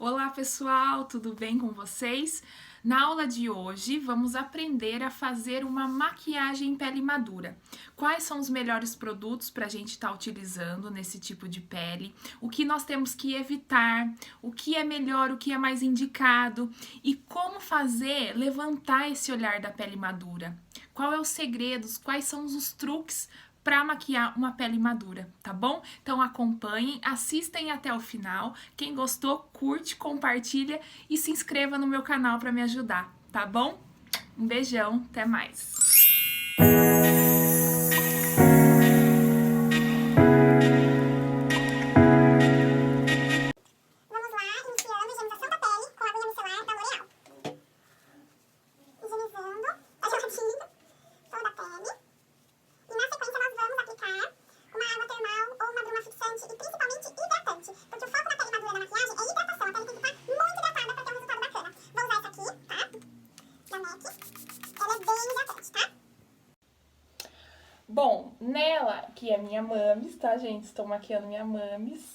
Olá pessoal, tudo bem com vocês? Na aula de hoje vamos aprender a fazer uma maquiagem em pele madura. Quais são os melhores produtos para a gente estar utilizando nesse tipo de pele? O que nós temos que evitar? O que é melhor, o que é mais indicado? E como fazer levantar esse olhar da pele madura? Qual é os segredos? Quais são os truques para maquiar uma pele madura, tá bom? Então acompanhem, assistem até o final. Quem gostou, curte, compartilha e se inscreva no meu canal para me ajudar, tá bom? Um beijão, até mais. Vamos lá, iniciando a higienização da pele com a agulha micelar da L'Oréal. Higienizando a gelatina toda a pele. E na sequência nós vamos aplicar uma água termal ou uma bruma fixante e principalmente hidratante. Porque o foco da pele madura da maquiagem é hidratação. A pele tem que estar muito hidratada para ter um resultado bacana. Vou usar essa aqui, tá? Da MAC. Ela é bem hidratante, tá? Bom, nela, que é minha mames, tá, gente? Estou maquiando minha mames.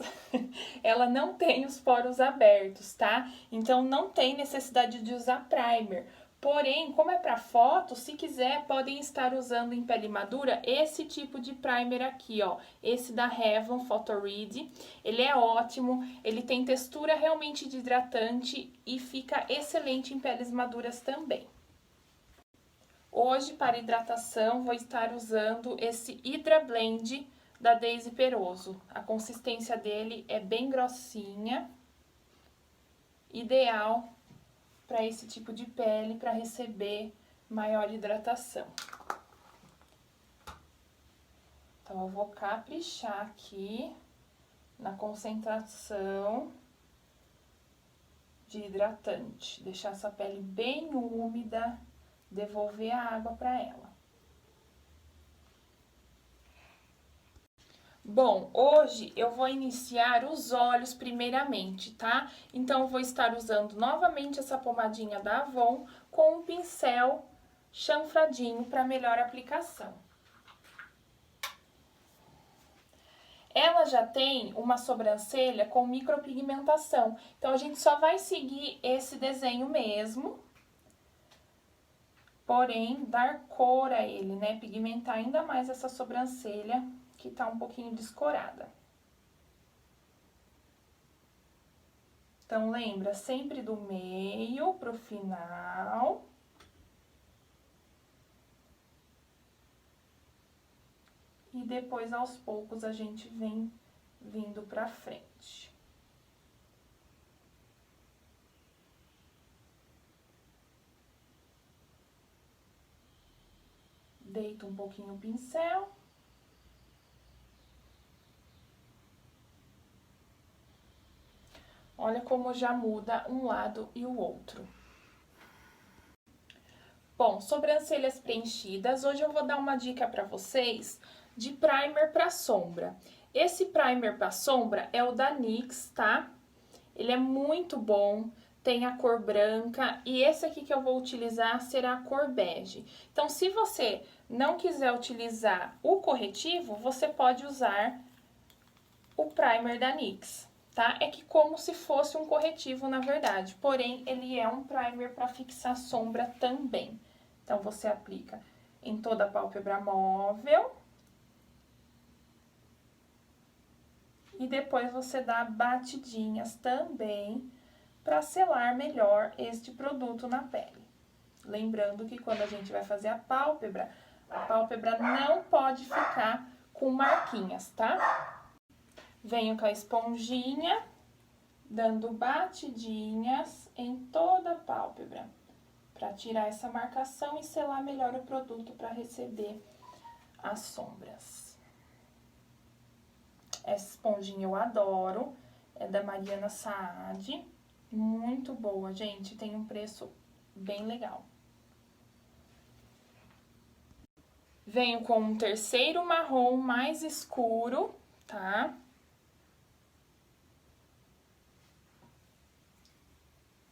Ela não tem os poros abertos, tá? Então não tem necessidade de usar primer. Porém, como é para foto, se quiser, podem estar usando em pele madura esse tipo de primer aqui, ó. Esse da Revlon Photo Read. Ele é ótimo, ele tem textura realmente de hidratante e fica excelente em peles maduras também. Hoje, para hidratação, vou estar usando esse Hydra Blend da Daisy Peroso. A consistência dele é bem grossinha, ideal para esse tipo de pele, para receber maior hidratação. Então, eu vou caprichar aqui na concentração de hidratante. Deixar essa pele bem úmida, devolver a água para ela. Bom, hoje eu vou iniciar os olhos primeiramente, tá? Então, eu vou estar usando novamente essa pomadinha da Avon com um pincel chanfradinho para melhor aplicação. Ela já tem uma sobrancelha com micropigmentação, então a gente só vai seguir esse desenho mesmo, porém dar cor a ele, né? Pigmentar ainda mais essa sobrancelha que tá um pouquinho descorada. Então, lembra sempre do meio pro final. E depois, aos poucos, a gente vem vindo pra frente. Deito um pouquinho o pincel. Olha como já muda um lado e o outro. Bom, sobrancelhas preenchidas. Hoje eu vou dar uma dica para vocês de primer para sombra. Esse primer para sombra é o da NYX, tá? Ele é muito bom, tem a cor branca e esse aqui que eu vou utilizar será a cor bege. Então, se você não quiser utilizar o corretivo, você pode usar o primer da NYX, tá? É que como se fosse um corretivo, na verdade, porém, ele é um primer para fixar sombra também. Então, você aplica em toda a pálpebra móvel. E depois você dá batidinhas também para selar melhor este produto na pele. Lembrando que quando a gente vai fazer a pálpebra não pode ficar com marquinhas, tá? Venho com a esponjinha, dando batidinhas em toda a pálpebra, para tirar essa marcação e selar melhor o produto para receber as sombras. Essa esponjinha eu adoro, é da Mariana Saad, muito boa, gente, tem um preço bem legal. Venho com um terceiro marrom mais escuro, tá?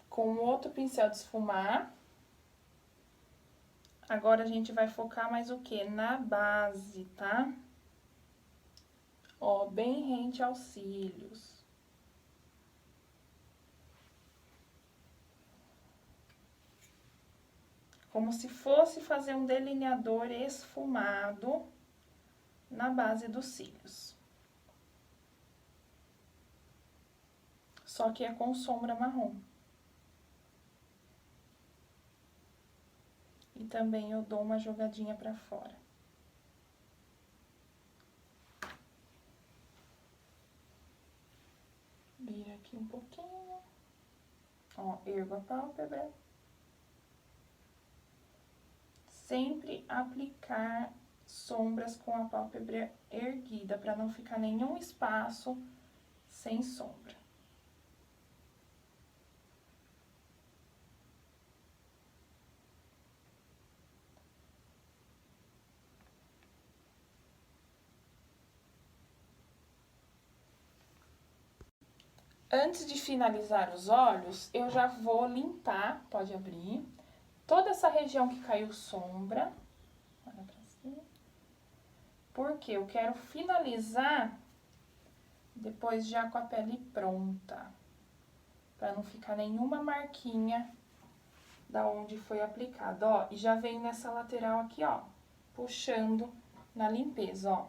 Com outro pincel de esfumar. Agora, a gente vai focar mais o quê? Na base, tá? Ó, bem rente aos cílios. como se fosse fazer um delineador esfumado na base dos cílios. Só que é com sombra marrom. E também eu dou uma jogadinha pra fora. Vira aqui um pouquinho. Ó, ergo a pálpebra. Sempre aplicar sombras com a pálpebra erguida, para não ficar nenhum espaço sem sombra. Antes de finalizar os olhos, eu já vou limpar, pode abrir, toda essa região que caiu sombra. Olha pra cima. Porque eu quero finalizar depois já com a pele pronta. Pra não ficar nenhuma marquinha da onde foi aplicado, ó. E já venho nessa lateral aqui, ó, puxando na limpeza, ó.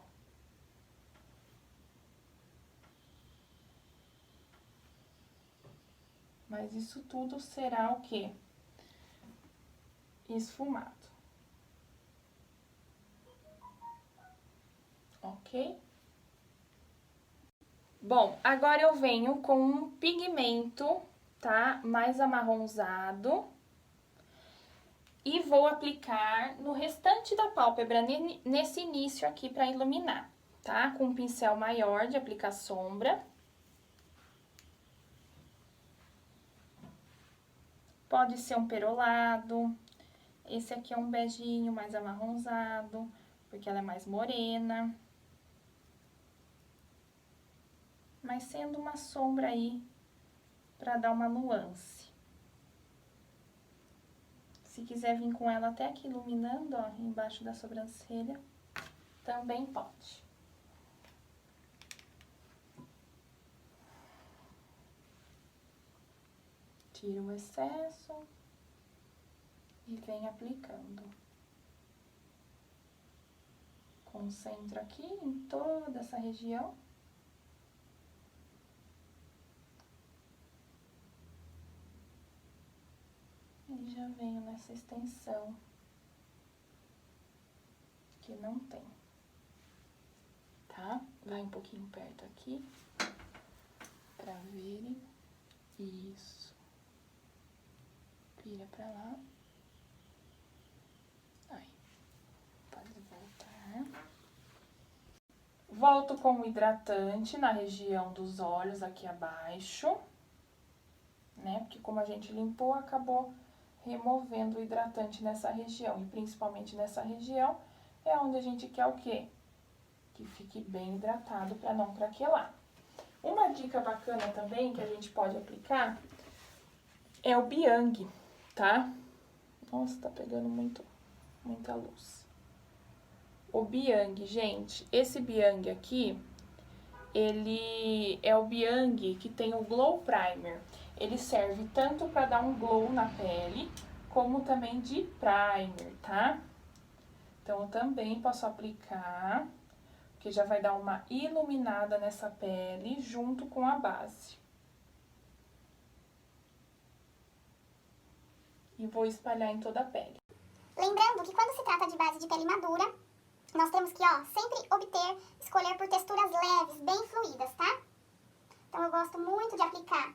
Mas isso tudo será o quê? Esfumado. Ok? Bom, agora eu venho com um pigmento, tá? Mais amarronzado. E vou aplicar no restante da pálpebra, nesse início aqui, pra iluminar, tá? Com um pincel maior de aplicar sombra. Pode ser um perolado. Esse aqui é um beijinho mais amarronzado, porque ela é mais morena. Mas sendo uma sombra aí, pra dar uma nuance. Se quiser vir com ela até aqui iluminando, ó, embaixo da sobrancelha, também pode. Tira o excesso e vem aplicando. Concentro aqui em toda essa região. E já venho nessa extensão, que não tem, tá? Vai um pouquinho perto aqui, pra verem. Isso. Vira pra lá. Aí. Pode voltar. Volto com o hidratante na região dos olhos, aqui abaixo, né? Porque como a gente limpou, acabou removendo o hidratante nessa região. E principalmente nessa região é onde a gente quer o quê? Que fique bem hidratado para não craquelar. Uma dica bacana também que a gente pode aplicar é o Biang, tá? Nossa, tá pegando muita luz. O Biang, gente, esse Biang aqui, ele é o Biang que tem o Glow Primer. Ele serve tanto para dar um glow na pele, como também de primer, tá? Então, eu também posso aplicar, porque já vai dar uma iluminada nessa pele junto com a base. E vou espalhar em toda a pele. Lembrando que quando se trata de base de pele madura, nós temos que, ó, sempre escolher por texturas leves, bem fluídas, tá? Então, eu gosto muito de aplicar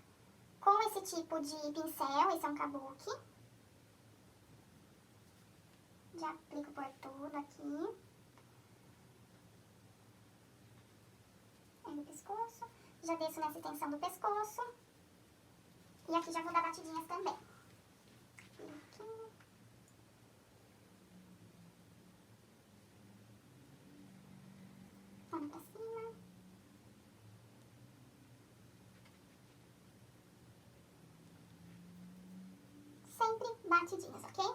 com esse tipo de pincel, esse é um kabuki. Já aplico por tudo aqui. Aí no pescoço, já desço nessa extensão do pescoço. E aqui já vou dar batidinhas também. Aqui. Olha pra cima. Sempre batidinhas, ok?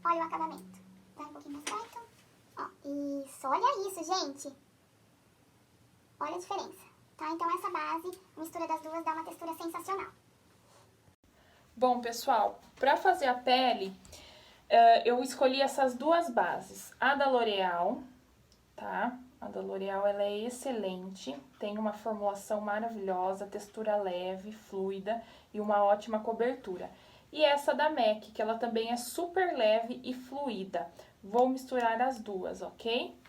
Olha o acabamento. Vai um pouquinho mais perto. Ó, isso. Olha isso, gente. Olha a diferença, tá? Então, essa base, mistura das duas, dá uma textura sensacional. Bom, pessoal, para fazer a pele, eu escolhi essas duas bases. A da L'Oréal, tá? A da L'Oréal, ela é excelente, tem uma formulação maravilhosa, textura leve, fluida e uma ótima cobertura. E essa da MAC, que ela também é super leve e fluida. Vou misturar as duas, ok?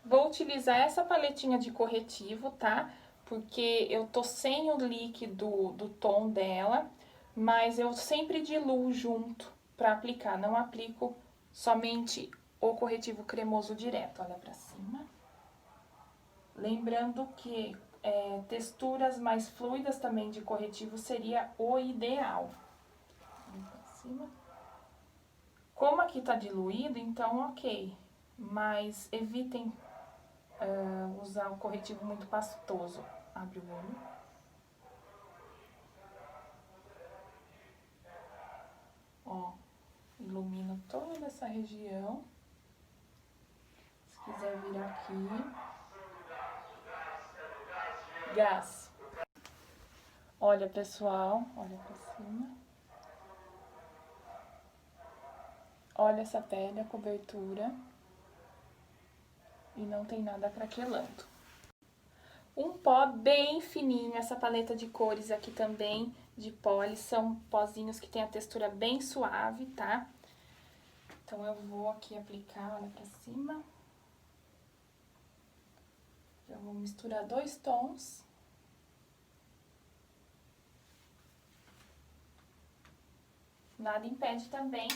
Vou utilizar essa paletinha de corretivo, tá? Porque eu tô sem o líquido do tom dela, mas eu sempre diluo junto pra aplicar. Não aplico somente o corretivo cremoso direto. Olha pra cima. Lembrando que texturas mais fluidas também de corretivo seria o ideal. Olha pra cima. Como aqui tá diluído, então ok. Mas evitem usar o corretivo muito pastoso. Abre o olho. Ó, ilumino toda essa região. Se quiser vir aqui. Gás. Olha, pessoal, olha pra cima. Olha essa pele, a cobertura. E não tem nada craquelando. Um pó bem fininho, essa paleta de cores aqui também, de poli, são pozinhos que tem a textura bem suave, tá? Então, eu vou aqui aplicar, olha pra cima. Já vou misturar 2 tons. Nada impede também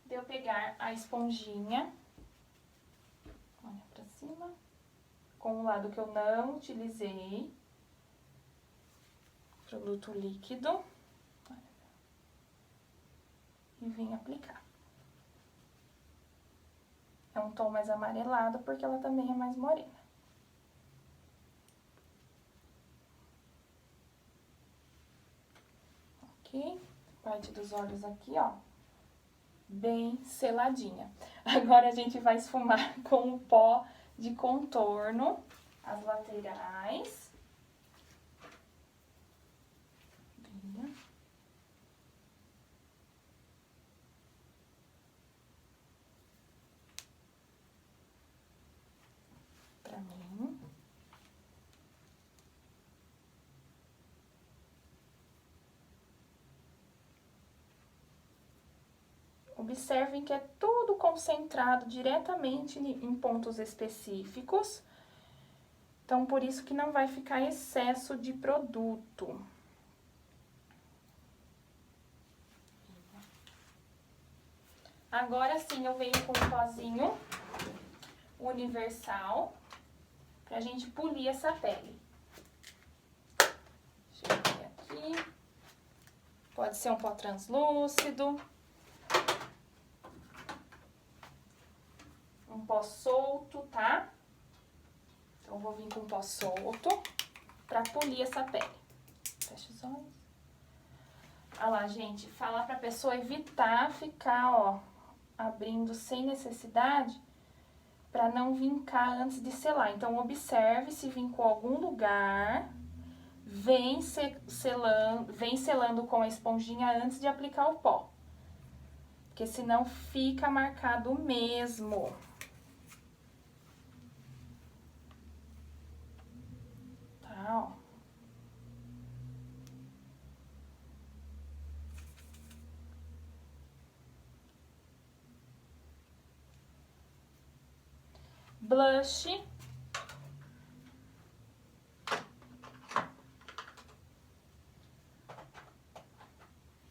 de eu pegar a esponjinha, olha pra cima, com o lado que eu não utilizei, produto líquido, e vim aplicar. É um tom mais amarelado, porque ela também é mais morena. Ok? Parte dos olhos aqui, ó, bem seladinha. Agora a gente vai esfumar com o pó de contorno, as laterais. Pra mim. Observem que é tudo concentrado diretamente em pontos específicos. Então, por isso que não vai ficar excesso de produto. Agora sim, eu venho com um pozinho universal pra gente polir essa pele. Deixa eu ver aqui. Pode ser um pó translúcido. Um pó solto, tá? Então, eu vou vir com um pó solto pra polir essa pele. Fecha os olhos. Olha lá, gente, falar pra pessoa evitar ficar, ó, abrindo sem necessidade, pra não vincar antes de selar. Então, observe se vincou algum lugar, vem selando com a esponjinha antes de aplicar o pó. Porque senão fica marcado mesmo. Tá, ó. Blush.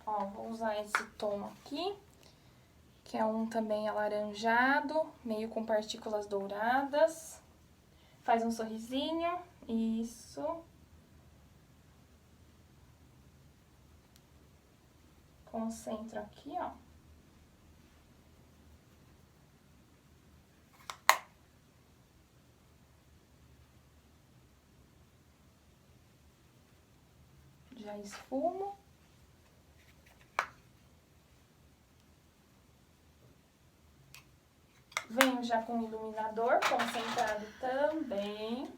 Ó, vou usar esse tom aqui, que é um também alaranjado, meio com partículas douradas. Faz um sorrisinho, isso. Concentro aqui, ó. Já esfumo. Venho já com o iluminador concentrado também.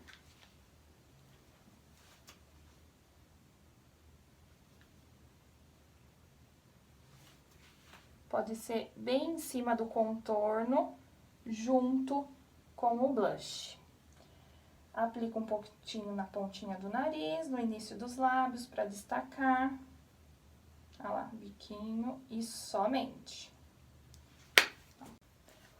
Pode ser bem em cima do contorno, junto com o blush. Aplico um pouquinho na pontinha do nariz, no início dos lábios, para destacar. Olha lá, biquinho e somente.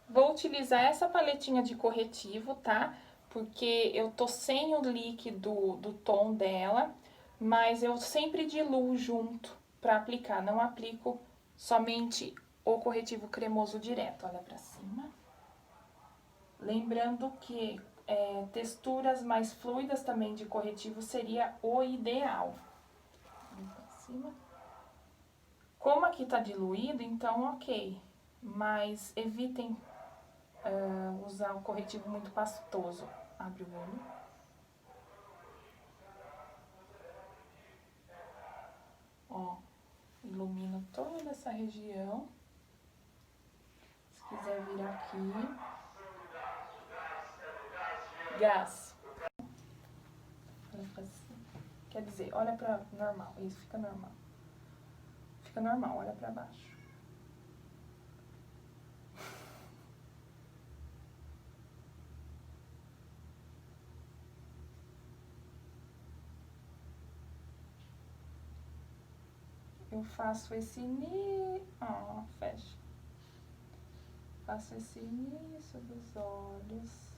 Vou utilizar essa paletinha de corretivo, tá? Porque eu tô sem o líquido do tom dela, mas eu sempre diluo junto pra aplicar. Não aplico somente o corretivo cremoso direto. Olha pra cima. Lembrando que texturas mais fluidas também de corretivo seria o ideal. Olha pra cima. Como aqui tá diluído, então ok. Mas evitem usar o corretivo muito pastoso. Abre o olho. Ó, ilumino toda essa região. Se quiser vir aqui. Gás. Olha pra cima. Quer dizer, olha pra normal. Isso, fica normal. Fica normal, olha pra baixo. Eu faço esse início... Ó, fecha. Faço esse início dos olhos.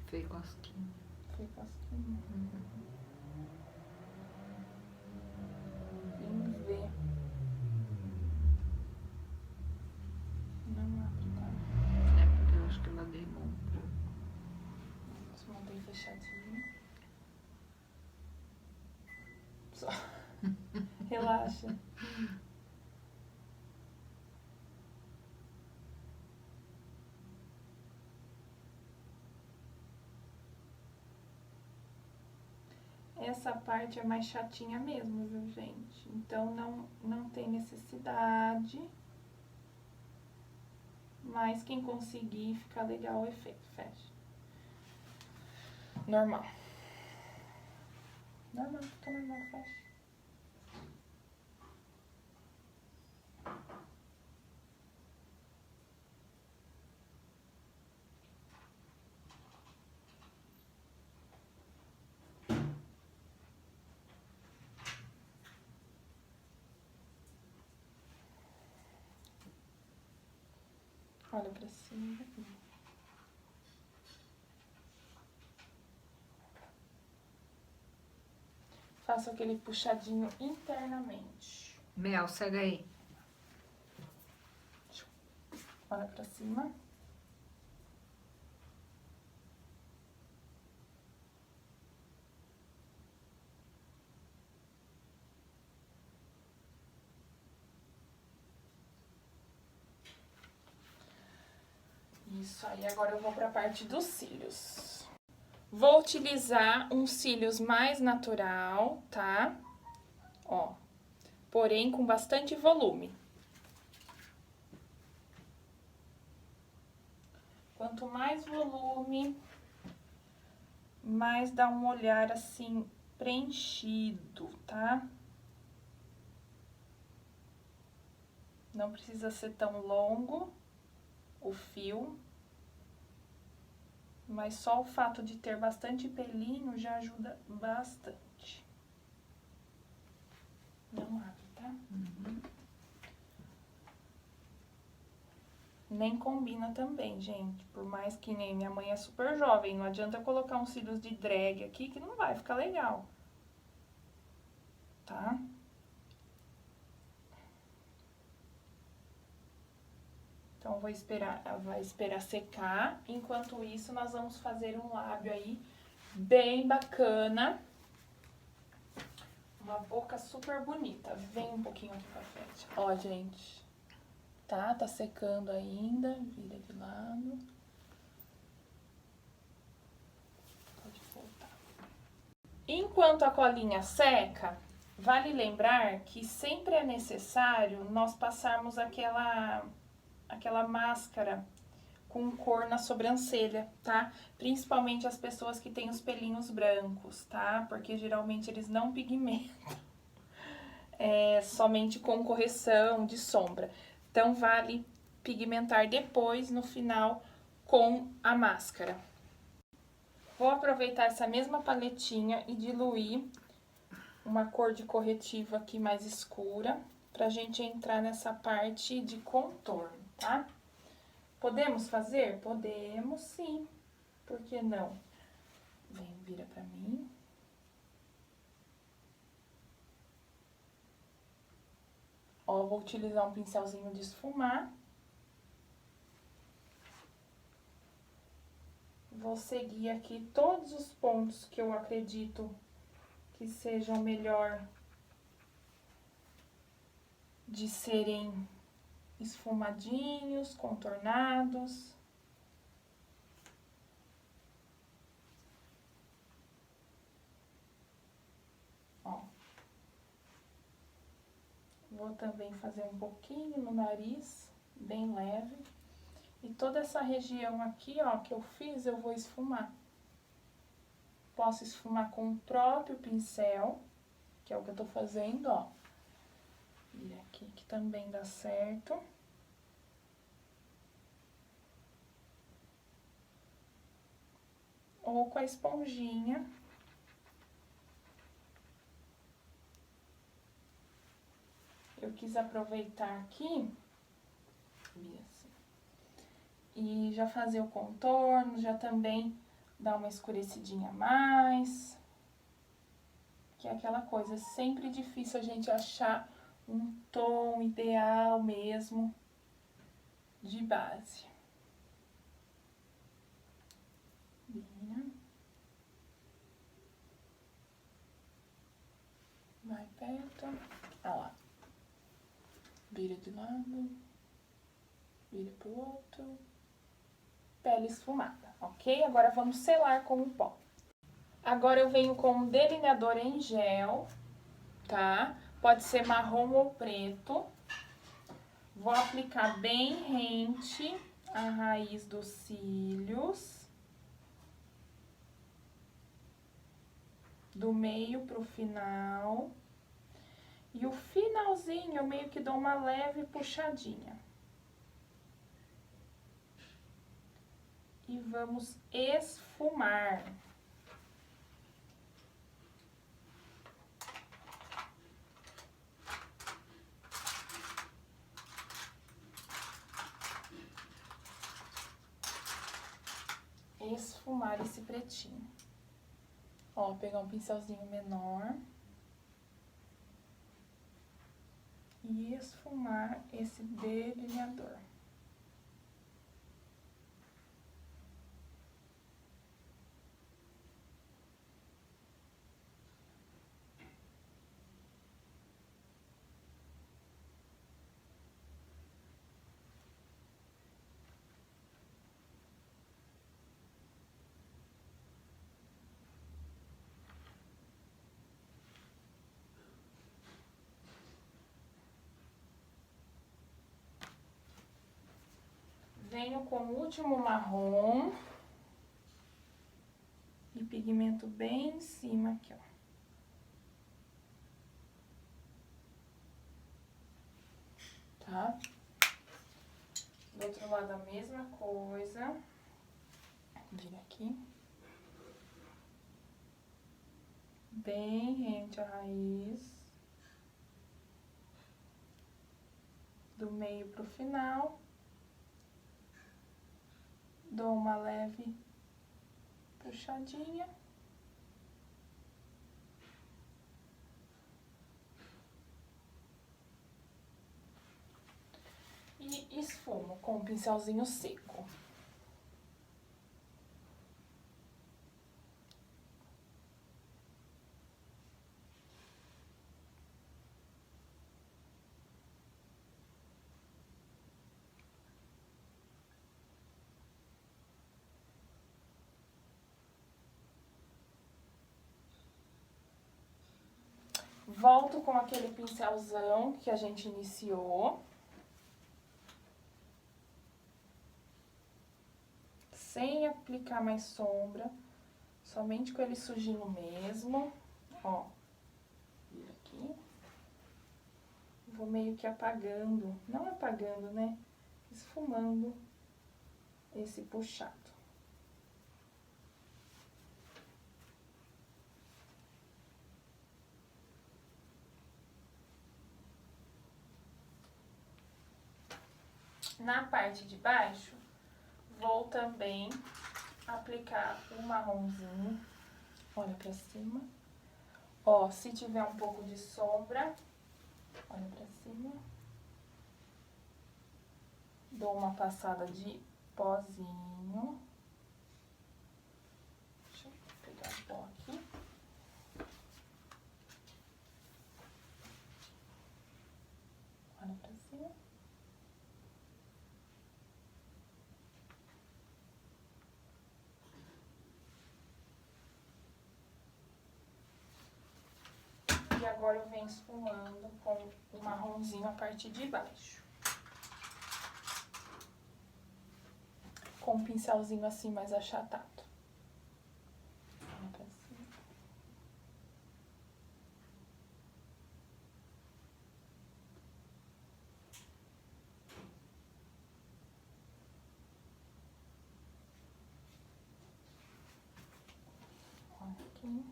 Fez cosquinha. Fez cosquinha. Vem ver. Não abre, tá? É porque eu acho que ela desmontou. Desmontei fechadinho. Só. Relaxa. Essa parte é mais chatinha mesmo, viu, gente? Então, não tem necessidade. Mas quem conseguir, fica legal o efeito. Fecha. Normal. Normal, fica normal, fecha. Olha pra cima. Faço aquele puxadinho internamente. Mel, segue aí. Olha pra cima. Isso aí, agora eu vou pra parte dos cílios. Vou utilizar um cílios mais natural, tá? Ó, porém com bastante volume. Quanto mais volume, mais dá um olhar assim preenchido, tá? Não precisa ser tão longo o fio, mas só o fato de ter bastante pelinho já ajuda bastante. Não abre, tá? Nem combina também, gente. Por mais que nem minha mãe é super jovem, não adianta colocar uns cílios de drag aqui que não vai ficar legal. Tá? Então, vai esperar secar. Enquanto isso, nós vamos fazer um lábio aí bem bacana. Uma boca super bonita. Vem um pouquinho aqui pra frente. Ó, gente. Tá secando ainda. Vira de lado. Pode voltar. Enquanto a colinha seca, vale lembrar que sempre é necessário nós passarmos aquela máscara com cor na sobrancelha, tá? Principalmente as pessoas que têm os pelinhos brancos, tá? Porque geralmente eles não pigmentam somente com correção de sombra. Então, vale pigmentar depois, no final, com a máscara. Vou aproveitar essa mesma paletinha e diluir uma cor de corretivo aqui mais escura, pra gente entrar nessa parte de contorno, tá? Podemos fazer? Podemos, sim. Por que não? Vem, vira pra mim. Ó, vou utilizar um pincelzinho de esfumar. Vou seguir aqui todos os pontos que eu acredito que sejam melhor de serem esfumadinhos, contornados. Ó. Vou também fazer um pouquinho no nariz, bem leve. E toda essa região aqui, ó, que eu fiz, eu vou esfumar. Posso esfumar com o próprio pincel, que é o que eu tô fazendo, ó. E aqui que também dá certo. Ou com a esponjinha. Eu quis aproveitar aqui, e já fazer o contorno, já também dar uma escurecidinha a mais. Que é aquela coisa, é sempre difícil a gente achar um tom ideal mesmo de base. Vira. Vai perto. Olha lá. Vira de lado. Vira pro outro. Pele esfumada, ok? Agora vamos selar com o pó. Agora eu venho com um delineador em gel, tá? Pode ser marrom ou preto. Vou aplicar bem rente a raiz dos cílios. Do meio pro final. E o finalzinho eu meio que dou uma leve puxadinha. E vamos esfumar. Esfumar esse pretinho. Ó, pegar um pincelzinho menor. E esfumar esse delineador. Venho com o último marrom. E pigmento bem em cima aqui, ó. Tá? Do outro lado a mesma coisa. Vira aqui. Bem rente à raiz. Do meio pro final. Dou uma leve puxadinha. E esfumo com um pincelzinho seco. Volto com aquele pincelzão que a gente iniciou. Sem aplicar mais sombra, somente com ele sujinho mesmo, ó. Vira aqui. vou meio que apagando, não apagando, né? Esfumando esse puxado. Na parte de baixo, vou também aplicar um marronzinho. Olha pra cima. Ó, se tiver um pouco de sombra, olha pra cima. Dou uma passada de pozinho. Deixa eu pegar o pó aqui. Olha pra cima. E agora eu venho esfumando com o marronzinho a partir de baixo. Com um pincelzinho assim mais achatado. Olha pra cima. Olha aqui.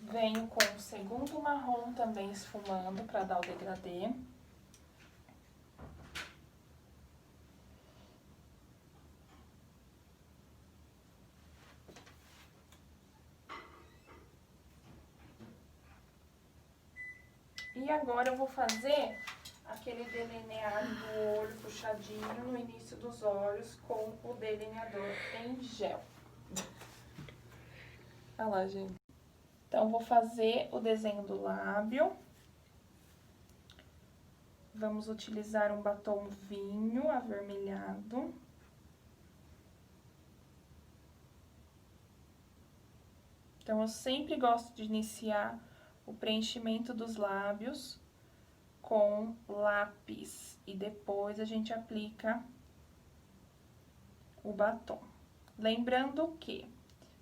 Venho com o segundo marrom também esfumando para dar o degradê. E agora eu vou fazer aquele delineado do olho puxadinho no início dos olhos com o delineador em gel. Olha lá, gente. Então, vou fazer o desenho do lábio. Vamos utilizar um batom vinho avermelhado. Então, eu sempre gosto de iniciar o preenchimento dos lábios com lápis. E depois a gente aplica o batom. Lembrando que,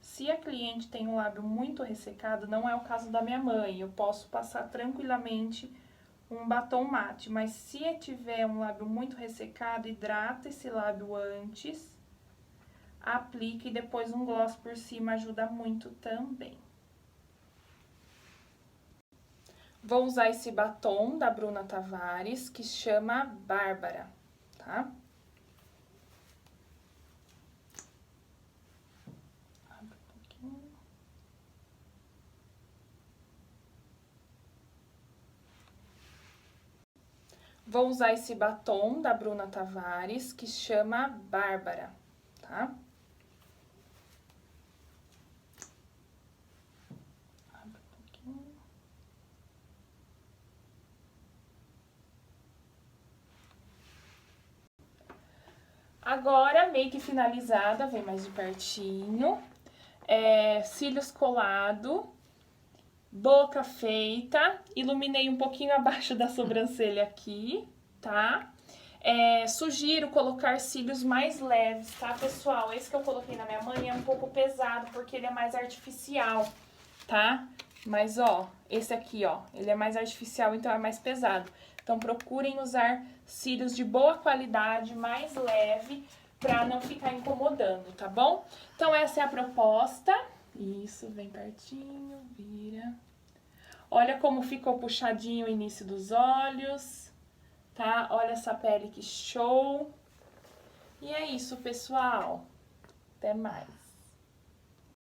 se a cliente tem um lábio muito ressecado, não é o caso da minha mãe, eu posso passar tranquilamente um batom mate. Mas se tiver um lábio muito ressecado, hidrata esse lábio antes, aplique e depois um gloss por cima, ajuda muito também. Vou usar esse batom da Bruna Tavares, que chama Bárbara, tá? Abre um pouquinho. Vou usar esse batom da Bruna Tavares, que chama Bárbara, tá? Abre um pouquinho. Agora, make finalizada, vem mais de pertinho. Cílios colado, boca feita, iluminei um pouquinho abaixo da sobrancelha aqui, tá? Sugiro colocar cílios mais leves, tá, pessoal? Esse que eu coloquei na minha mãe é um pouco pesado, porque ele é mais artificial, tá? Mas, ó, esse aqui, ó, ele é mais artificial, então é mais pesado. Então, procurem usar cílios de boa qualidade, mais leve, pra não ficar incomodando, tá bom? Então, essa é a proposta. Isso, vem pertinho, vira. Olha como ficou puxadinho o início dos olhos, tá? Olha essa pele que show. E é isso, pessoal. Até mais.